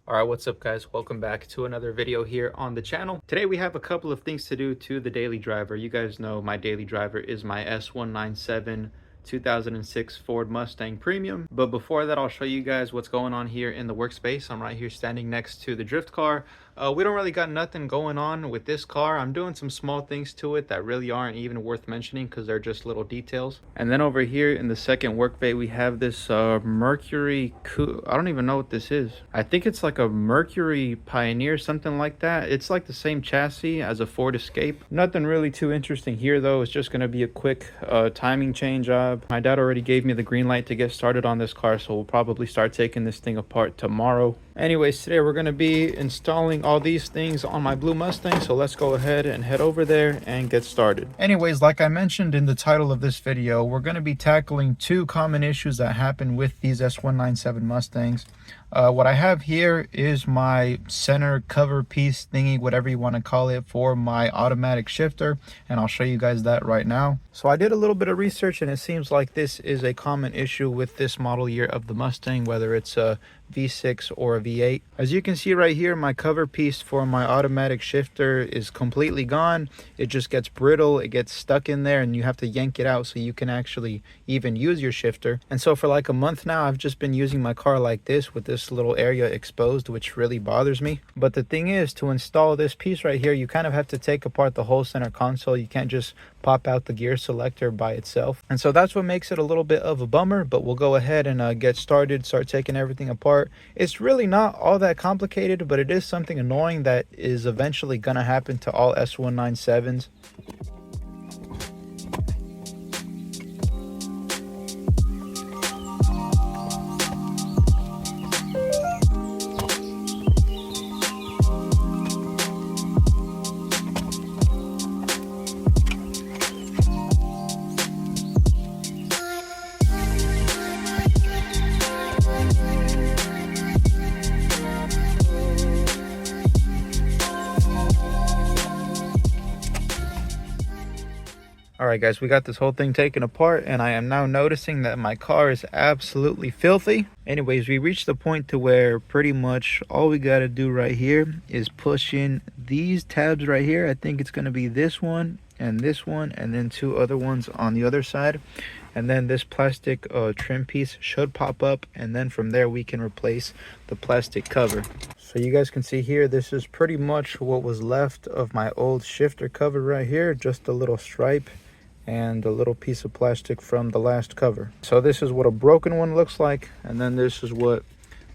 Alright, what's up guys? Welcome back to another video here on the channel. Today we have a couple of things to do to the daily driver. You guys know my daily driver is my S197 2006 Ford Mustang Premium. But before that, I'll show you guys what's going on here in the workspace. I'm right here standing next to the drift car. We don't really got nothing going on with this car. I'm doing some small things to it that really aren't even worth mentioning because they're just little details. And then over here in the second work bay, we have this Mercury I don't even know what this is. I think it's like a Mercury Pioneer, something like that. It's like the same chassis as a Ford Escape. Nothing really too interesting here though. It's just going to be a quick timing chain job. My dad already gave me the green light to get started on this car, so we'll probably start taking this thing apart tomorrow. Anyways, today we're going to be installing all these things on my blue Mustang, so let's go ahead and head over there and get started. Anyways, like I mentioned in the title of this video, we're going to be tackling two common issues that happen with these S197 Mustangs. What I have here is my center cover piece thingy, whatever you want to call it, for my automatic shifter, and I'll show you guys that right now. So I did a little bit of research, and it seems like this is a common issue with this model year of the Mustang, whether it's a V6 or a V8. As you can see right here, my cover piece for my automatic shifter is completely gone. It just gets brittle, it gets stuck in there, and you have to yank it out so you can actually even use your shifter. And so for like a month now, I've just been using my car like this with this little area exposed, which really bothers me. But the thing is, to install this piece right here, you kind of have to take apart the whole center console. You can't just pop out the gear selector by itself. And so that's what makes it a little bit of a bummer, but we'll go ahead and get started, start taking everything apart. It's really not all that complicated, but it is something annoying that is eventually gonna happen to all S197s. Alright guys, we got this whole thing taken apart, and I am now noticing that my car is absolutely filthy. Anyways, we reached the point to where pretty much all we got to do right here is push in these tabs right here. I think it's going to be this one, and then two other ones on the other side. And then this plastic trim piece should pop up, and then from there we can replace the plastic cover. So you guys can see here, this is pretty much what was left of my old shifter cover right here, just a little stripe and a little piece of plastic from the last cover. So this is what a broken one looks like, and then this is what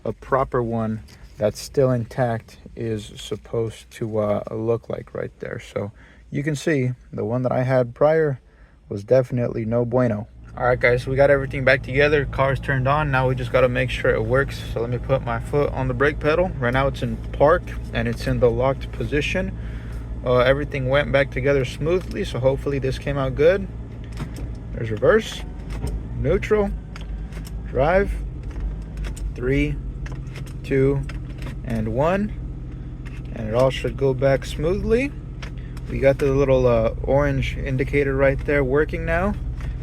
a proper one that's still intact is supposed to look like right there. So you can see the one that I had prior was definitely no bueno. All right guys, we got everything back together. Car's turned on. Now we just got to make sure it works. So let me put my foot on the brake pedal. Right now it's in park and it's in the locked position. Everything went back together smoothly, so hopefully this came out good. There's reverse, neutral, drive, 3, 2, and 1, and it all should go back smoothly. We got the little orange indicator right there working now,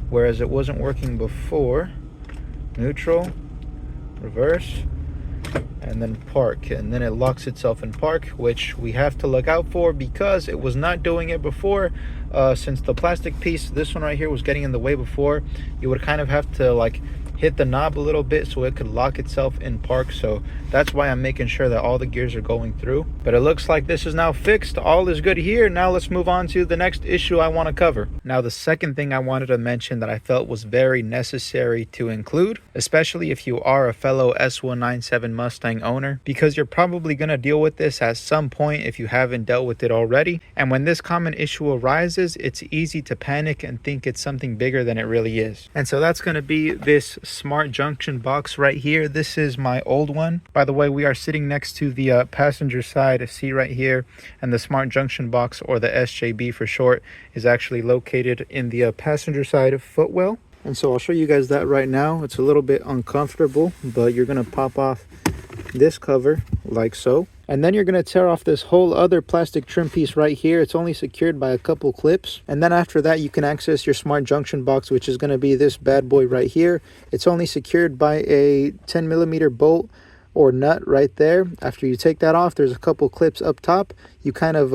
whereas it wasn't working before. Neutral, reverse, and then park, and then it locks itself in park, which we have to look out for because it was not doing it before. Since the plastic piece, this one right here, was getting in the way before, you would kind of have to like hit the knob a little bit so it could lock itself in park. So that's why I'm making sure that all the gears are going through. But it looks like this is now fixed. All is good here. Now let's move on to the next issue I want to cover. Now the second thing I wanted to mention that I felt was very necessary to include, especially if you are a fellow S197 Mustang owner, because you're probably going to deal with this at some point if you haven't dealt with it already. And when this common issue arises, it's easy to panic and think it's something bigger than it really is. And so that's going to be this smart junction box right here. This is my old one. By the way, we are sitting next to the passenger side seat right here, and the smart junction box, or the SJB for short, is actually located in the passenger side footwell. And so I'll show you guys that right now. It's a little bit uncomfortable, but you're going to pop off this cover like so. And then you're going to tear off this whole other plastic trim piece right here. It's only secured by a couple clips. And then after that, you can access your smart junction box, which is going to be this bad boy right here. It's only secured by a 10mm bolt or nut right there. After you take that off, there's a couple clips up top. You kind of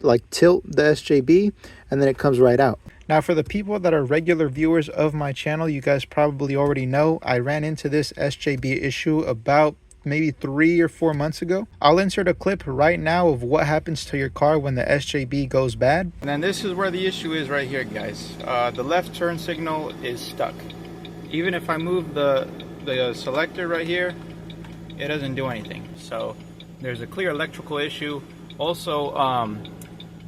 like tilt the SJB and then it comes right out. Now for the people that are regular viewers of my channel, you guys probably already know I ran into this SJB issue about maybe 3 or 4 months ago. I'll insert a clip right now of what happens to your car when the SJB goes bad. And then this is where the issue is right here, guys. The left turn signal is stuck. Even if I move the selector right here, it doesn't do anything. So there's a clear electrical issue. Also,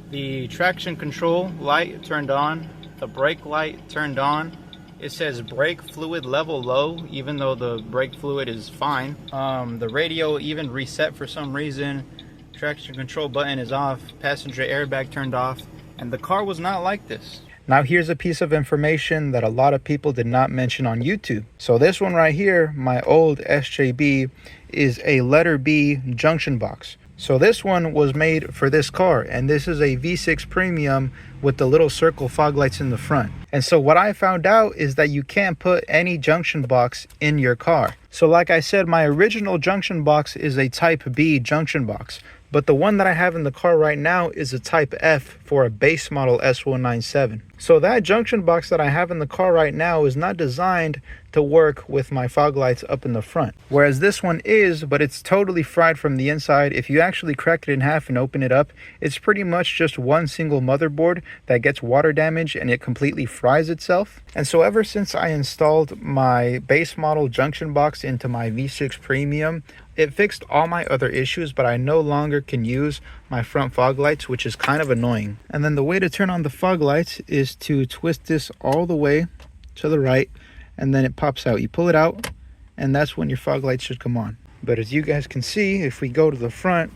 the traction control light turned on, the brake light turned on. It says brake fluid level low, even though the brake fluid is fine. The radio even reset for some reason. Traction control button is off, passenger airbag turned off, and the car was not like this. Now here's a piece of information that a lot of people did not mention on YouTube. So this one right here, my old SJB, is a letter B junction box. So this one was made for this car, and this is a V6 Premium with the little circle fog lights in the front. And so what I found out is that you can't put any junction box in your car. So like I said, my original junction box is a type B junction box, but the one that I have in the car right now is a type F for a base model S197. So that junction box that I have in the car right now is not designed to work with my fog lights up in the front. Whereas this one is, but it's totally fried from the inside. If you actually crack it in half and open it up, it's pretty much just one single motherboard that gets water damage and it completely fries itself. And so ever since I installed my base model junction box into my V6 Premium, it fixed all my other issues, but I no longer can use my front fog lights, which is kind of annoying. And then the way to turn on the fog lights is to twist this all the way to the right, and then it pops out. You pull it out, and that's when your fog lights should come on. But as you guys can see, if we go to the front,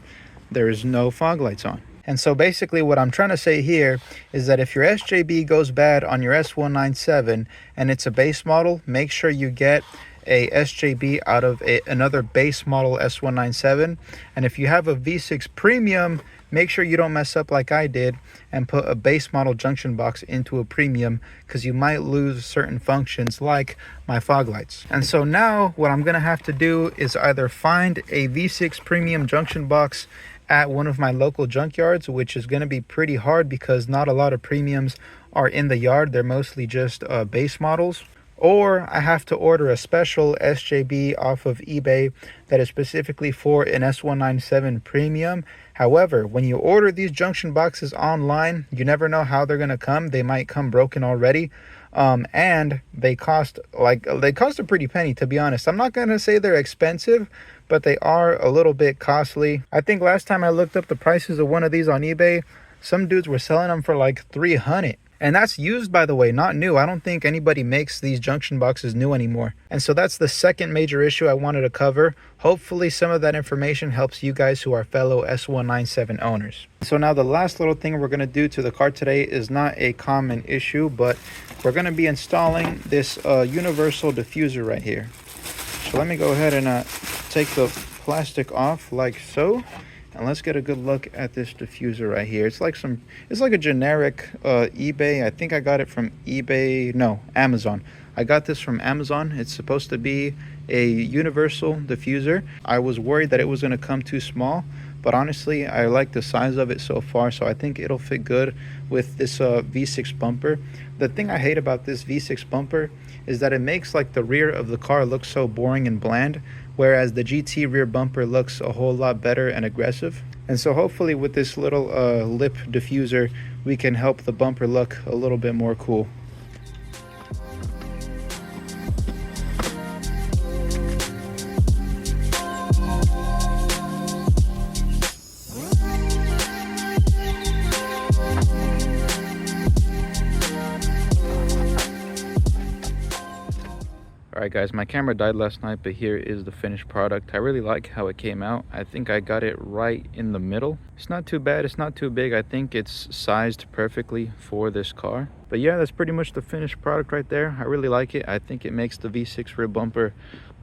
there is no fog lights on. And so basically what I'm trying to say here is that if your SJB goes bad on your S197 and it's a base model, make sure you get a SJB out of another base model S197. And if you have a V6 Premium, make sure you don't mess up like I did and put a base model junction box into a Premium, because you might lose certain functions like my fog lights. And so now what I'm gonna have to do is either find a V6 Premium junction box at one of my local junkyards, which is going to be pretty hard because not a lot of premiums are in the yard. They're mostly just base models. Or I have to order a special SJB off of eBay that is specifically for an S197 Premium. However, when you order these junction boxes online, you never know how they're going to come. They might come broken already. And they cost a pretty penny, to be honest. I'm not going to say they're expensive, but they are a little bit costly. I think last time I looked up the prices of one of these on eBay, some dudes were selling them for like $300. And that's used, by the way, not new. I don't think anybody makes these junction boxes new anymore. And so that's the second major issue I wanted to cover. Hopefully some of that information helps you guys who are fellow S197 owners. So now the last little thing we're going to do to the car today is not a common issue, but we're going to be installing this universal diffuser right here. So let me go ahead and take the plastic off like so. And let's get a good look at this diffuser right here. It's like a generic eBay. I think I got it from Amazon. I got this from Amazon. It's supposed to be a universal diffuser. I was worried that it was going to come too small, but honestly, I like the size of it so far, so I think it'll fit good with this V6 bumper. The thing I hate about this V6 bumper is that it makes like the rear of the car look so boring and bland, whereas the GT rear bumper looks a whole lot better and aggressive. And so hopefully with this little lip diffuser, we can help the bumper look a little bit more cool. Alright guys, my camera died last night, but here is the finished product. I really like how it came out. I think I got it right in the middle. It's not too bad, it's not too big. I think it's sized perfectly for this car. But yeah, that's pretty much the finished product right there. I really like it. I think it makes the V6 rear bumper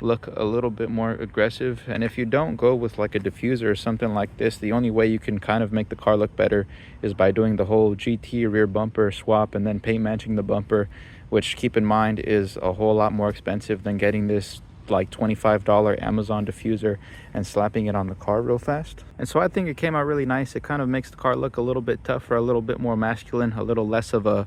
look a little bit more aggressive. And if you don't go with like a diffuser or something like this, the only way you can kind of make the car look better is by doing the whole GT rear bumper swap and then paint matching the bumper, which, keep in mind, is a whole lot more expensive than getting this like $25 Amazon diffuser and slapping it on the car real fast. And so I think it came out really nice. It kind of makes the car look a little bit tougher, a little bit more masculine, a little less of a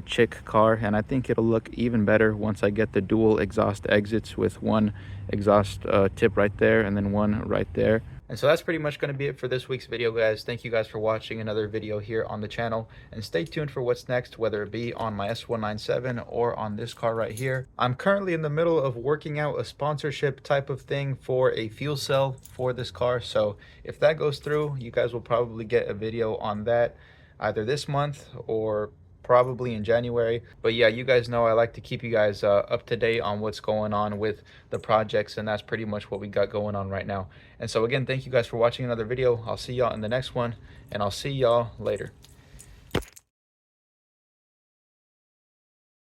chick car. And I think it'll look even better once I get the dual exhaust exits with one exhaust tip right there and then one right there. And so that's pretty much going to be it for this week's video, guys. Thank you guys for watching another video here on the channel, and stay tuned for what's next, whether it be on my S197 or on this car right here. I'm currently in the middle of working out a sponsorship type of thing for a fuel cell for this car, so if that goes through, you guys will probably get a video on that either this month or probably in January. But yeah, you guys know I like to keep you guys up to date on what's going on with the projects, and that's pretty much what we got going on right now. And so again, thank you guys for watching another video. I'll see y'all in the next one, and I'll see y'all later.